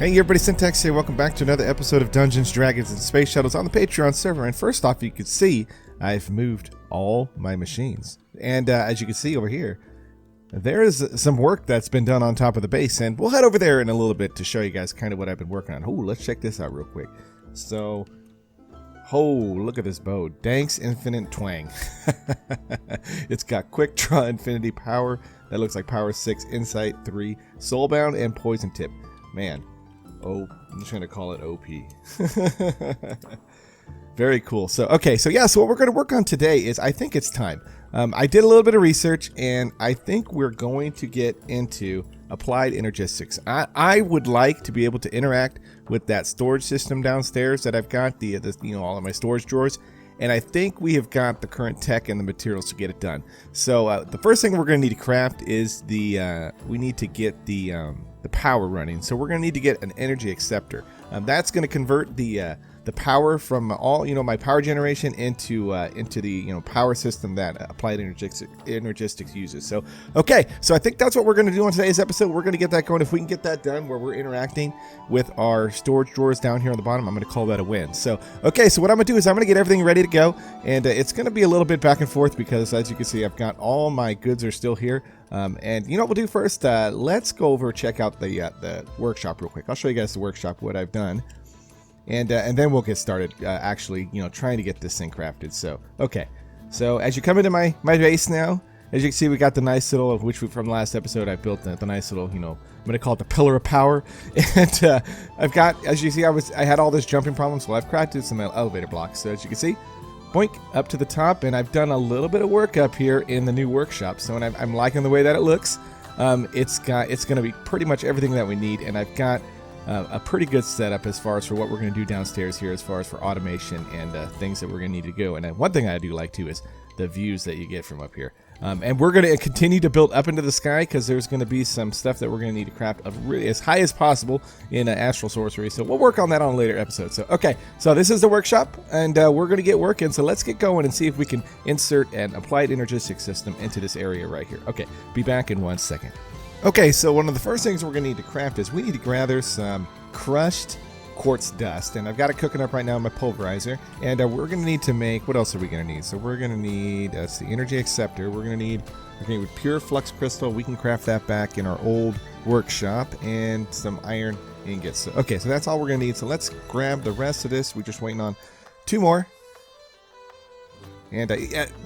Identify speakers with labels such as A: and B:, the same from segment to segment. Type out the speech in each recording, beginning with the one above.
A: Hey everybody, Syntax here. Welcome back to another episode of Dungeons, Dragons, and Space Shuttles on the Patreon server. And first off, you can see I've moved all my machines. And as you can see over here, there is some work that's been done on top of the base. And we'll head over there in a little bit to show you guys kind of what I've been working on. Oh, let's check this out real quick. So, oh, look at this bow. Danks Infinite Twang. It's got Quick Draw Infinity Power. That looks like Power 6, Insight 3, Soulbound, and Poison Tip. Man. Oh, I'm just going to call it OP. Very cool. So, okay. So, yeah. So, what we're going to work on today is I think it's time. I did a little bit of research, and I think we're going to get into applied energistics. I would like to be able to interact with that storage system downstairs that I've got, all of my storage drawers. And I think we have got the current tech and the materials to get it done. So, the first thing we're going to need to craft is we need to get the power running. So we're going to need to get an energy acceptor. That's going to convert the power from all my power generation into the power system that applied energistics uses. So okay, so I think that's what we're going to do on today's episode. We're going to get that going. If we can get that done where we're interacting with our storage drawers down here on the bottom, I'm going to call that a win. So okay, so what I'm going to do is I'm going to get everything ready to go, and it's going to be a little bit back and forth because as you can see, I've got all my goods are still here. And you know what we'll do first? Let's go over check out the workshop real quick. I'll show you guys the workshop, what I've done, and then we'll get started. Actually, trying to get this thing crafted. So okay, so as you come into my base now, as you can see, we got the nice little, from the last episode, I built the nice little, I'm gonna call it the pillar of power, and I've got, as you see, I had all this jumping problems. Well, I've crafted some elevator blocks. So as you can see. Boink, up to the top, and I've done a little bit of work up here in the new workshop. So, and I'm liking the way that it looks. It's going to be pretty much everything that we need, and I've got a pretty good setup as far as for what we're going to do downstairs here, as far as for automation and things that we're going to need to go. And one thing I do like too is the views that you get from up here. And we're going to continue to build up into the sky because there's going to be some stuff that we're going to need to craft really as high as possible in astral sorcery. So we'll work on that on a later episode. So okay, so this is the workshop, and we're going to get working. So let's get going and see if we can insert an applied energistics system into this area right here. Okay, be back in 1 second. Okay, so one of the first things we're going to need to craft is we need to gather some crushed quartz dust, and I've got it cooking up right now in my pulverizer, and we're going to need to make, what else are we going to need? So we're going to need, that's the energy acceptor. We're going to need pure flux crystal. We can craft that back in our old workshop, and some iron ingots. So, okay, so that's all we're going to need. So let's grab the rest of this. We're just waiting on 2 more. And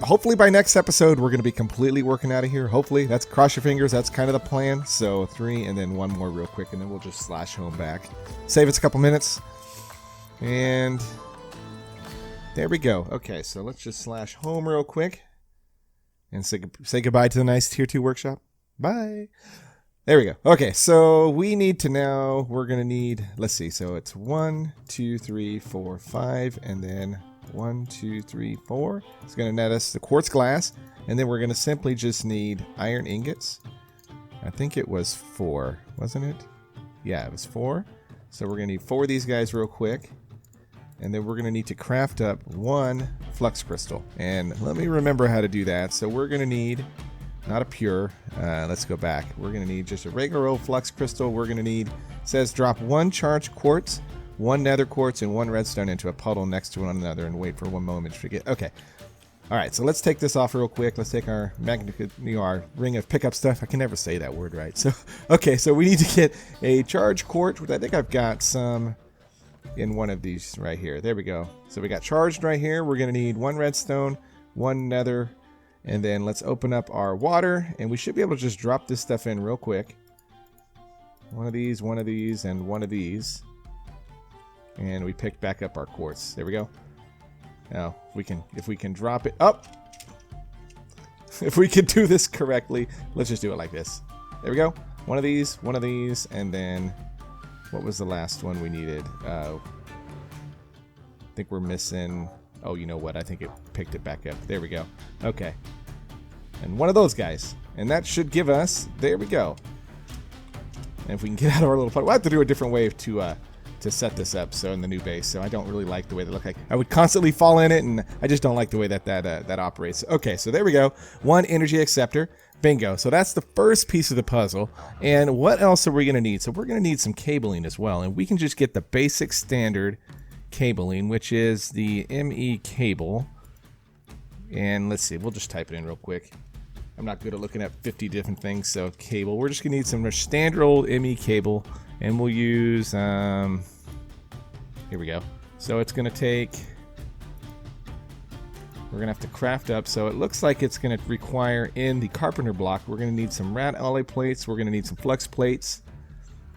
A: hopefully by next episode, we're going to be completely working out of here. Hopefully, cross your fingers. That's kind of the plan. So 3 and then 1 more real quick, and then we'll just slash home back. Save us a couple minutes. And there we go. Okay, so let's just slash home real quick. And say goodbye to the nice Tier 2 workshop. Bye. There we go. Okay, so we need to now, we're going to need, let's see. So it's 1, 2, 3, 4, 5, and then 1, 2, 3, 4. It's going to net us the quartz glass, and then we're going to simply just need iron ingots. I think it was 4, wasn't it? Yeah, it was 4. So we're going to need 4 of these guys real quick, and then we're going to need to craft up 1 flux crystal. And let me remember how to do that. So we're going to need, not a pure, let's go back. We're going to need just a regular old flux crystal. We're going to need, it says drop 1 charged quartz, 1 nether quartz, and 1 redstone into a puddle next to one another, and wait for 1 moment to get. Okay. All right. So let's take this off real quick. Let's take our our ring of pickup stuff. I can never say that word right. So okay. So we need to get a charged quartz, which I think I've got some in one of these right here. There we go. So we got charged right here. We're gonna need 1 redstone, 1 nether, and then let's open up our water, and we should be able to just drop this stuff in real quick. 1 of these, and 1 of these. And we picked back up our quartz. There we go. Now, if we can drop it up. If we can do this correctly, let's just do it like this. There we go. 1 of these, and then what was the last one we needed? I think we're missing. Oh, you know what? I think it picked it back up. There we go. Okay. And 1 of those guys. And that should give us, there we go. And if we can get out of our little puddle, we'll have to do a different way to to set this up. So in the new base, so I don't really like the way they look like. I would constantly fall in it, and I just don't like the way that operates. Okay, so there we go. One energy acceptor. Bingo. So that's the first piece of the puzzle. And what else are we going to need? So we're going to need some cabling as well. And we can just get the basic standard cabling, which is the ME cable. And let's see, we'll just type it in real quick. I'm not good at looking at 50 different things. So cable, we're just going to need some standard old ME cable. And we'll use, here we go. So it's going to take... We're going to have to craft up, so it looks like it's going to require in the carpenter block, we're going to need some rad alloy plates, we're going to need some flux plates.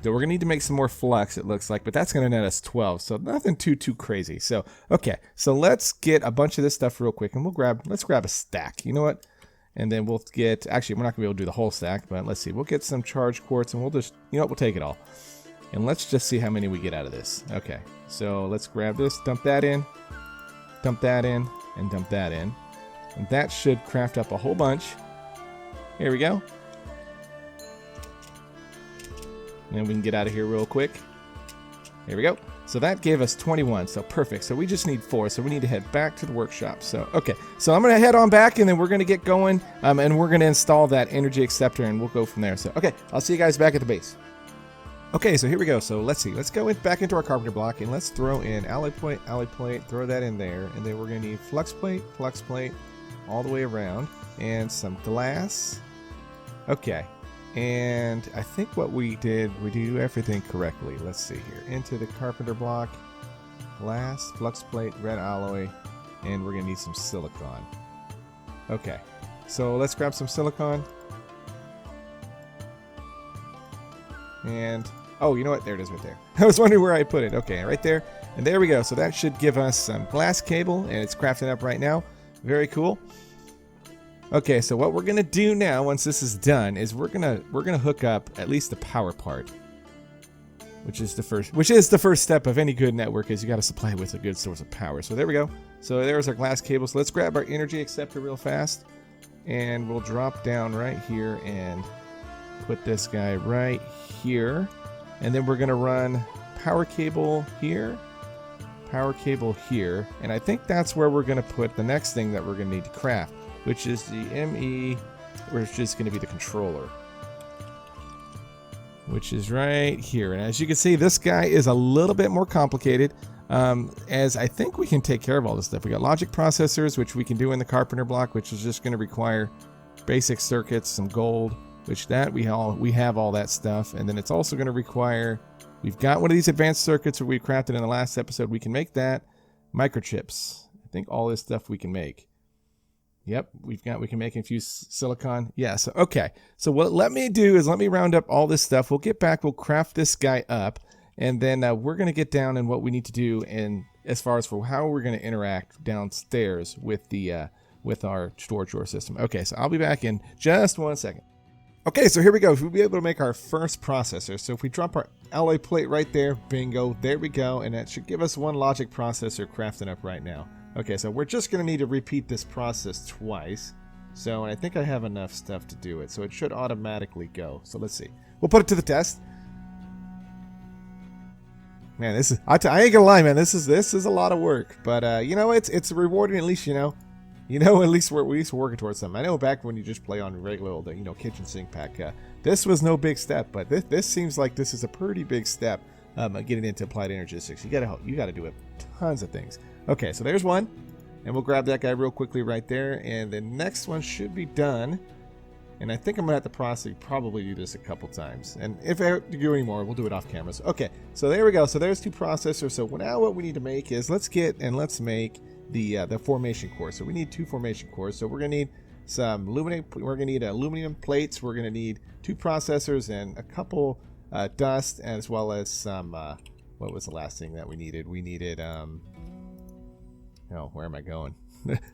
A: So we're going to need to make some more flux, it looks like, but that's going to net us 12, so nothing too crazy. So, okay, so let's get a bunch of this stuff real quick, and let's grab a stack, you know what? And then we'll get, actually, we're not going to be able to do the whole stack, but let's see, we'll get some charge quartz, and we'll just, you know what, we'll take it all. And let's just see how many we get out of this. Okay, so let's grab this, dump that in, and dump that in, and that should craft up a whole bunch. Here we go. And then we can get out of here real quick. Here we go. So that gave us 21, so perfect. So we just need 4, so we need to head back to the workshop. So okay, so I'm gonna head on back, and then we're gonna get going, and we're gonna install that energy acceptor, and we'll go from there. So okay, I'll see you guys back at the base. Okay, so here we go. So let's see. Let's go back into our carpenter block, and let's throw in alloy plate, throw that in there, and then we're going to need flux plate, all the way around, and some glass. Okay, and I think what we did, we do everything correctly. Let's see here. Into the carpenter block, glass, flux plate, red alloy, and we're going to need some silicon. Okay, so let's grab some silicon. And oh, you know what? There it is right there. I was wondering where I put it. Okay, right there. And there we go. So that should give us some glass cable, and it's crafting up right now. Very cool. Okay, so what we're gonna do now, once this is done, is we're gonna hook up at least the power part, which is the first step of any good network. Is you got to supply it with a good source of power. So there we go. So there's our glass cable. So let's grab our energy acceptor real fast, and we'll drop down right here and put this guy right here, and then we're going to run power cable here, and I think that's where we're going to put the next thing that we're going to need to craft, which is the ME, which is going to be the controller, which is right here. And as you can see, this guy is a little bit more complicated, as I think we can take care of all this stuff. We got logic processors, which we can do in the carpenter block, which is just going to require basic circuits, some gold, which that we have all that stuff. And then it's also going to require, we've got one of these advanced circuits that we crafted in the last episode. We can make that. Microchips, I think all this stuff we can make. Yep, we can make infused silicon. Yeah, so okay, so what let me do is let me round up all this stuff. We'll get back, we'll craft this guy up, and then we're going to get down in what we need to do, and as far as for how we're going to interact downstairs with the with our storage drawer system. Okay, so I'll be back in just 1 second. Okay, so here we go. We'll be able to make our first processor. So if we drop our alloy plate right there, bingo, there we go. And that should give us one logic processor crafting up right now. Okay, so we're just going to need to repeat this process twice. So I think I have enough stuff to do it. So it should automatically go. So let's see. We'll put it to the test. Man, this is, I ain't gonna lie, man, this is a lot of work. But you know, it's rewarding, at least, at least we're working towards something. I know back when you just play on regular old, kitchen sink pack, this was no big step, but this seems like this is a pretty big step, getting into applied energistics. You gotta do tons of things. Okay, so there's one, and we'll grab that guy real quickly right there, and the next one should be done. And I think I'm gonna have to probably do this a couple times. And if I have to do any more, we'll do it off camera. So, okay, so there we go. So there's 2 processors. So now what we need to make is let's make the formation core. So we need 2 formation cores. So we're gonna need some aluminum plates. We're gonna need 2 processors and a couple dust, as well as some what was the last thing that we needed? We needed where am I going?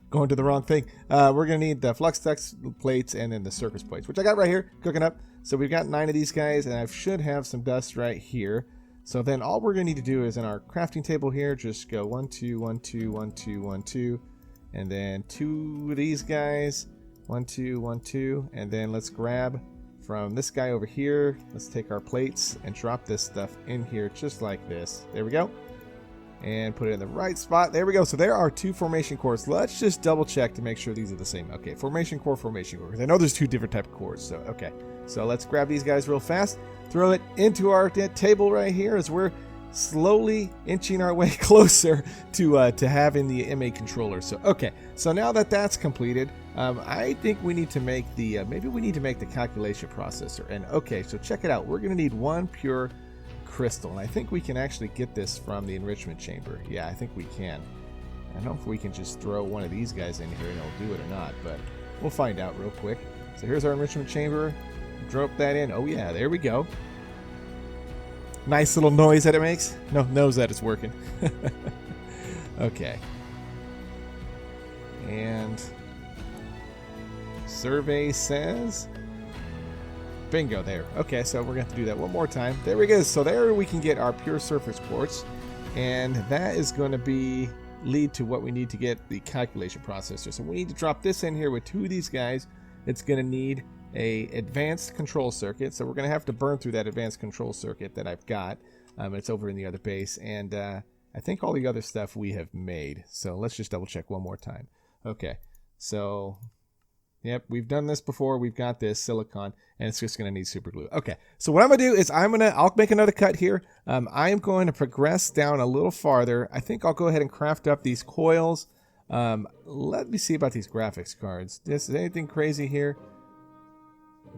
A: Going to the wrong thing. We're gonna need the flux duct plates and then the surface plates, which I got right here cooking up. So we've got 9 of these guys, and I should have some dust right here. So then all we're gonna need to do is in our crafting table here, just go 1 2 1 2 1 2 1 2, and then 2 of these guys, 1 2 1 2, and then let's grab from this guy over here. Let's take our plates and drop this stuff in here just like this. There we go. And put it in the right spot. There we go. So there are 2 formation cores. Let's just double check to make sure these are the same. Okay, formation core, because I know there's 2 different type of cores. So, okay. So let's grab these guys real fast. Throw it into our table right here as we're slowly inching our way closer to having the MA controller. So, okay. So now that that's completed, I think we need to make the, maybe we need to make the calculation processor. And okay, so check it out. We're going to need 1 pure crystal, and I think we can actually get this from the enrichment chamber. Yeah, I think we can. I don't know if we can just throw one of these guys in here and it'll do it or not, but we'll find out real quick. So here's our enrichment chamber. Drop that in. Oh yeah, there we go. Nice little noise that it makes. No, knows that it's working. Okay. And survey says bingo there. Okay, so we're going to have to do that one more time. There we go. So there we can get our pure surface quartz, and that is going to lead to what we need to get the calculation processor. So we need to drop this in here with 2 of these guys. It's going to need a advanced control circuit, so we're going to have to burn through that advanced control circuit that I've got. It's over in the other base, and I think all the other stuff we have made. So let's just double check one more time. Okay, so yep, we've done this before. We've got this silicon, and it's just going to need super glue. Okay, so what I'm going to do is I'll make another cut here. I am going to progress down a little farther. I think I'll go ahead and craft up these coils. Let me see about these graphics cards. This is anything crazy here?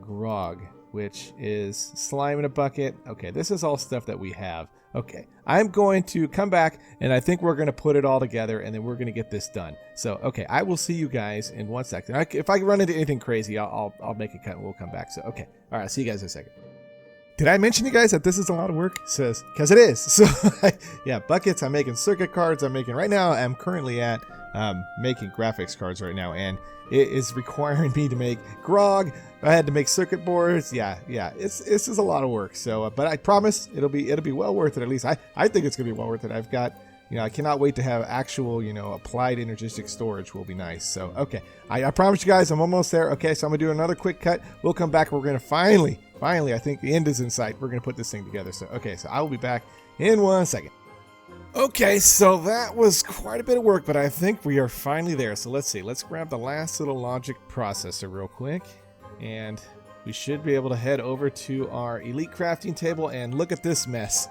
A: Grog, which is slime in a bucket. Okay, this is all stuff that we have. Okay, I'm going to come back, and I think we're going to put it all together, and then we're going to get this done. So, okay, I will see you guys in 1 second. If I run into anything crazy, I'll make a cut, and we'll come back. So, okay, all right, see you guys in a second. Did I mention you guys that this is a lot of work? It says, because it is. So, yeah, buckets. I'm making circuit cards. Right now, I'm currently at making graphics cards right now, and it is requiring me to make grog. I had to make circuit boards. Yeah, this is a lot of work. So, but I promise it'll be well worth it. At least I think it's gonna be well worth it. I've got, I cannot wait to have actual, applied energistic storage. Will be nice. So, okay, I promise you guys, I'm almost there. Okay, so I'm gonna do another quick cut. We'll come back. We're gonna finally, I think the end is in sight. We're gonna put this thing together. So, okay, so I will be back in 1 second. Okay, so that was quite a bit of work, but I think we are finally there. So let's see. Let's grab the last little logic processor real quick, and we should be able to head over to our elite crafting table and look at this mess.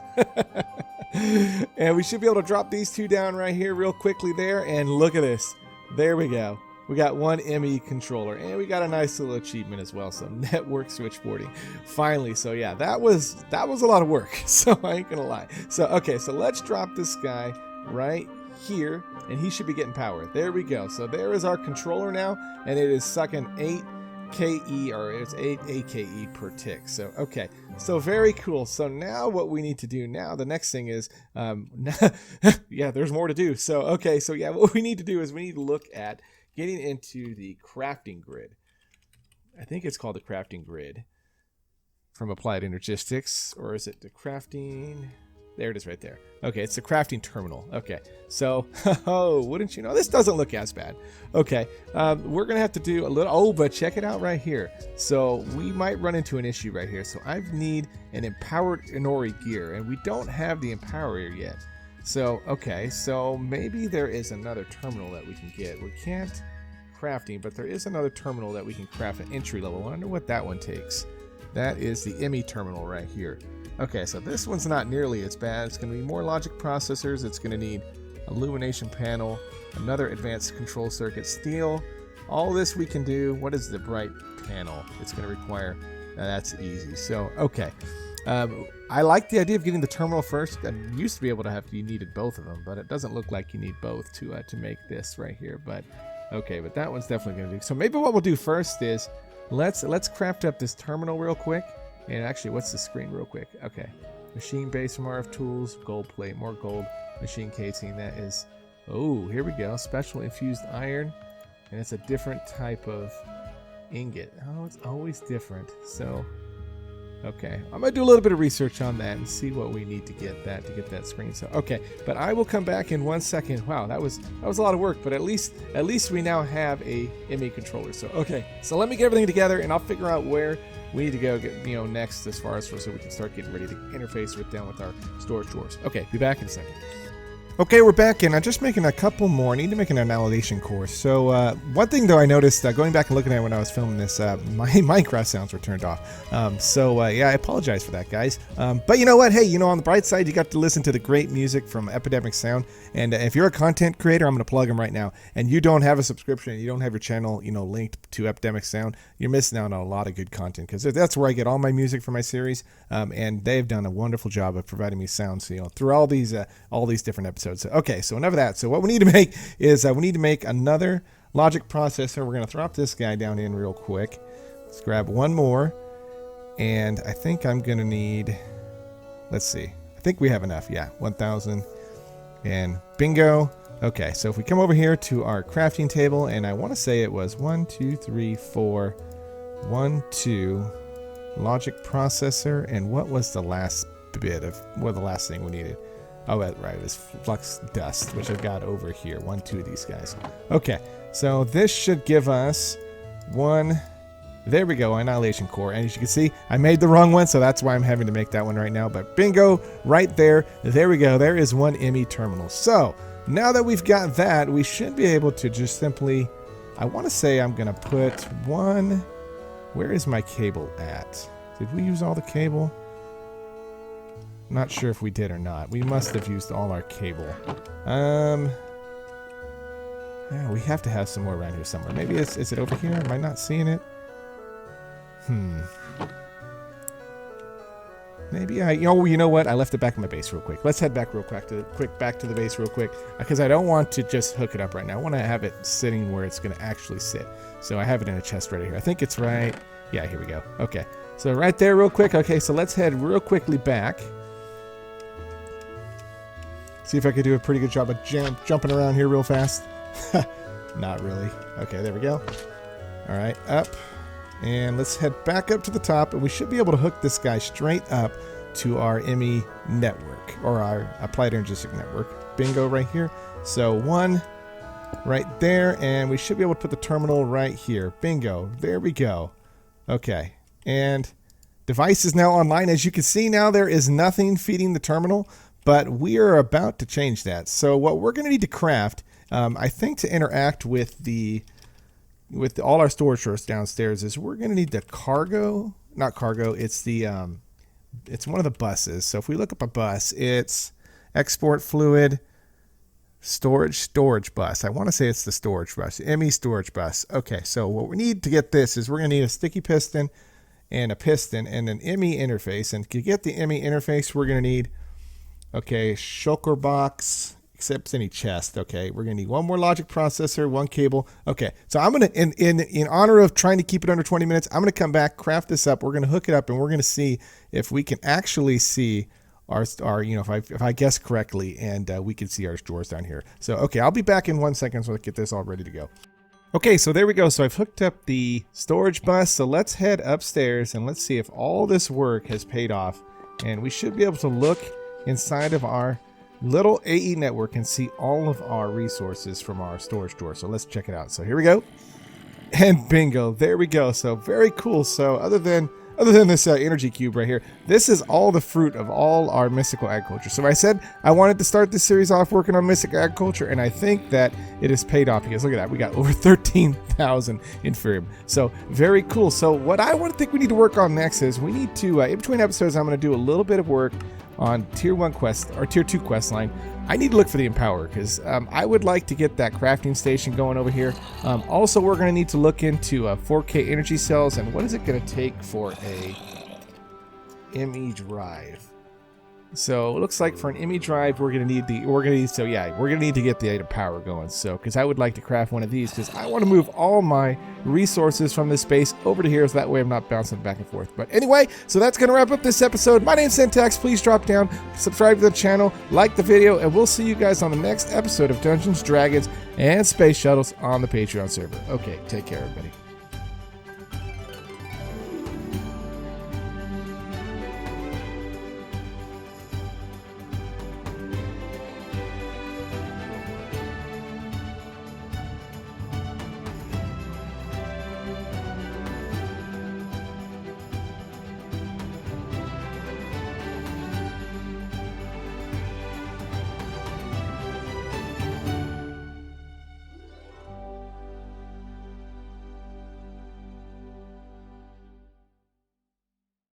A: And we should be able to drop these 2 down right here real quickly there, and look at this. There we go. We got 1 ME controller, and we got a nice little achievement as well. So network switchboarding, finally. So yeah, that was a lot of work. So I ain't gonna lie. So okay, so let's drop this guy right here, and he should be getting power. There we go. So there is our controller now, and it is sucking 8 KE, or it's 8 AKE per tick. So okay, so very cool. So now what we need to do now, the next thing is, yeah, there's more to do. So okay, so yeah, what we need to do is we need to look at getting into the crafting grid. I think it's called the crafting grid from Applied Energistics, or is it the crafting? There it is right there. Okay, it's the crafting terminal. Okay, so, oh, wouldn't you know, this doesn't look as bad. Okay, we're going to have to do a little, oh, but check it out right here. So we might run into an issue right here. So I need an empowered Inori gear, and we don't have the empower yet. So, okay, so maybe there is another terminal that we can get. We can't crafting, but there is another terminal that we can craft at entry level. I wonder what that one takes. That is the ME terminal right here. Okay, so this one's not nearly as bad. It's going to be more logic processors. It's going to need illumination panel, another advanced control circuit, steel. All this we can do. What is the bright panel? It's going to require, that's easy. So, okay. I like the idea of getting the terminal first. I used to be able to have, you needed both of them, but it doesn't look like you need both to make this right here. But okay, but that one's definitely going to do. So maybe what we'll do first is let's craft up this terminal real quick. And actually, what's the screen real quick? Okay, machine base from RF tools, gold plate, more gold, machine casing. That is, oh, here we go. Special infused iron, and it's a different type of ingot. Oh, it's always different. So Okay, I'm gonna do a little bit of research on that and see what we need to get that screen. So okay, but I will come back in 1 second. Wow, that was a lot of work, but at least we now have a ME controller. So okay, so let me get everything together and I'll figure out where we need to go next as far as so we can start getting ready to interface with our storage drawers. Okay, be back in a second. Okay, we're back, and I'm just making a couple more. I need to make an annihilation core. So one thing, though, I noticed going back and looking at it when I was filming this, my Minecraft sounds were turned off. Yeah, I apologize for that, guys. But you know what? Hey, on the bright side, you got to listen to the great music from Epidemic Sound. And if you're a content creator, I'm going to plug them right now. And you don't have a subscription, and you don't have your channel, linked to Epidemic Sound, you're missing out on a lot of good content because that's where I get all my music for my series. And they've done a wonderful job of providing me sounds, through all these different episodes. So, okay, so enough of that. So what we need to make is we need to make another logic processor. We're going to drop this guy down in real quick. Let's grab one more. And I think I'm going to need, let's see. I think we have enough. Yeah, 1,000. And bingo. Okay, so if we come over here to our crafting table, and I want to say it was 1, 2, 3, 4, 1, 2, logic processor. And what was the last bit of, the last thing we needed? Oh, right, it was flux dust, which I've got over here. 1, 2 of these guys. Okay, so this should give us one. There we go, annihilation core. And as you can see, I made the wrong one, so that's why I'm having to make that one right now. But bingo, right there. There we go. There is one ME terminal. So now that we've got that, we should be able to just simply, I want to say I'm going to put one. Where is my cable at? Did we use all the cable? Not sure if we did or not. We must have used all our cable. Yeah, we have to have some more around here somewhere. Maybe is it over here? Am I not seeing it? Maybe you know what? I left it back in my base real quick. Let's head back real quick back to the base real quick because I don't want to just hook it up right now. I want to have it sitting where it's going to actually sit. So I have it in a chest right here. I think it's right. Yeah, here we go. Okay. So right there real quick. Okay, so let's head real quickly back. See if I could do a pretty good job of jumping around here real fast. Not really. Okay, there we go. All right, up. And let's head back up to the top, and we should be able to hook this guy straight up to our ME network, or our applied energistic network. Bingo right here. So one right there, and we should be able to put the terminal right here. Bingo. There we go. Okay. And device is now online. As you can see now, there is nothing feeding the terminal. But we are about to change that. So what we're going to need to craft, I think, to interact with all our storage drawers downstairs is we're going to need the cargo, not cargo. It's it's one of the buses. So if we look up a bus, it's export fluid storage bus. I want to say it's the storage bus, ME storage bus. Okay, so what we need to get this is we're going to need a sticky piston and a piston and an ME interface. And to get the ME interface, we're going to need shulker box, accepts any chest. Okay, we're gonna need one more logic processor, one cable. Okay, so I'm gonna, in honor of trying to keep it under 20 minutes, I'm gonna come back, craft this up. We're gonna hook it up, and we're gonna see if we can actually see our if I guess correctly, and we can see our drawers down here. So okay, I'll be back in 1 second so I get this all ready to go. Okay, so there we go. So I've hooked up the storage bus. So let's head upstairs and let's see if all this work has paid off, and we should be able to look inside of our little AE network and see all of our resources from our storage drawer. So let's check it out. So here we go. And bingo, there we go. So very cool. So other than this energy cube right here, this is all the fruit of all our mystical agriculture. So I said I wanted to start this series off working on mystic agriculture, and I think that it has paid off because look at that. We got over 13,000 inferium. So very cool. So what I think we need to work on next is we need to, in between episodes, I'm going to do a little bit of work on tier 1 quest or tier 2 quest line. I need to look for the Empower because I would like to get that crafting station going over here. Also, we're going to need to look into 4K energy cells and what is it going to take for a ME drive. So it looks like for an ME drive, we're going to need to get the power going. So because I would like to craft one of these because I want to move all my resources from this space over to here so that way I'm not bouncing back and forth. But anyway, so that's going to wrap up this episode. My name's Syntax. Please drop down, subscribe to the channel, like the video, and we'll see you guys on the next episode of Dungeons, Dragons, and Space Shuttles on the Patreon server. Okay, take care, everybody.